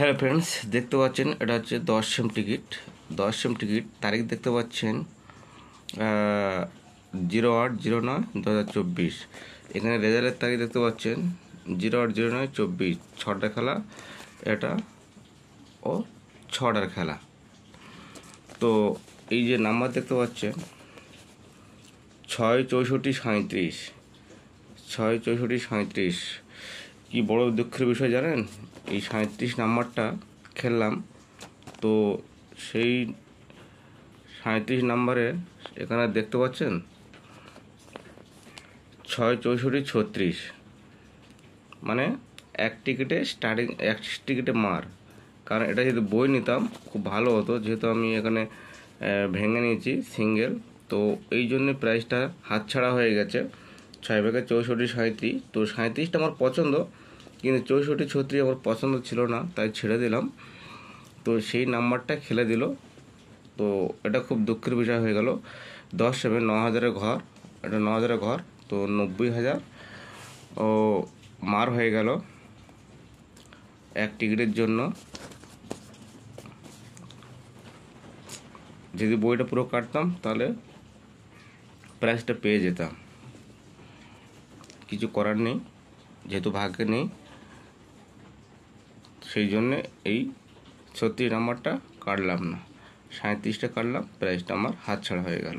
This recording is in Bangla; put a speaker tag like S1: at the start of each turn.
S1: হ্যালো ফ্রেন্ডস, দেখতে পাচ্ছেন এটা হচ্ছে 10 টিকিট। 10 টিকিট, তারিখ দেখতে পাচ্ছেন 08/09/2024। এখানে রেজাল্টের তারিখ দেখতে পাচ্ছেন 08/09/24। 6টা খেলা এটা ও 6টার খেলা। তো এই যে নাম্বার দেখতে পাচ্ছেন 6, 64, 37, 6, 64, 37। কি বড় দুঃখের বিষয় জানেন, এই 37 নাম্বারটা খেললাম, তো সেই 37 নাম্বারে এখানে দেখতে পাচ্ছেন 6, 64, 36, মানে এক টিকিটে স্টার্টিং, এক টিকিটে মার। কারণ এটা যদি বই নিতাম খুব ভালো হতো, যেহেতু আমি এখানে ভেঙে নিয়েছি সিঙ্গেল, তো এই জন্য প্রাইসটা হাতছাড়া হয়ে গেছে। 6 64, 37। তো 37টা আমার পছন্দ, কিন্তু 64, 36 আমার পছন্দ ছিল না, তাই ছেড়ে দিলাম। তো সেই নাম্বারটা খেলে দিল, তো এটা খুব দুঃখের বিষয় হয়ে গেল। 10/7 9,000-এর ঘর, এটা 9,000-এর ঘর, তো 90,000 ও মার হয়ে গেল এক টিকিটের জন্য। যদি বইটা পুরো কাটতাম তাহলে প্রাইসটা পেয়ে যেতাম। কিছু করার নেই, যেহেতু ভাগ্যে নেই, সেই জন্যে এই 36 নাম্বারটা কাটলাম না, 37টা কাটলাম, প্রাইসটা আমার হাতছাড়া হয়ে গেল।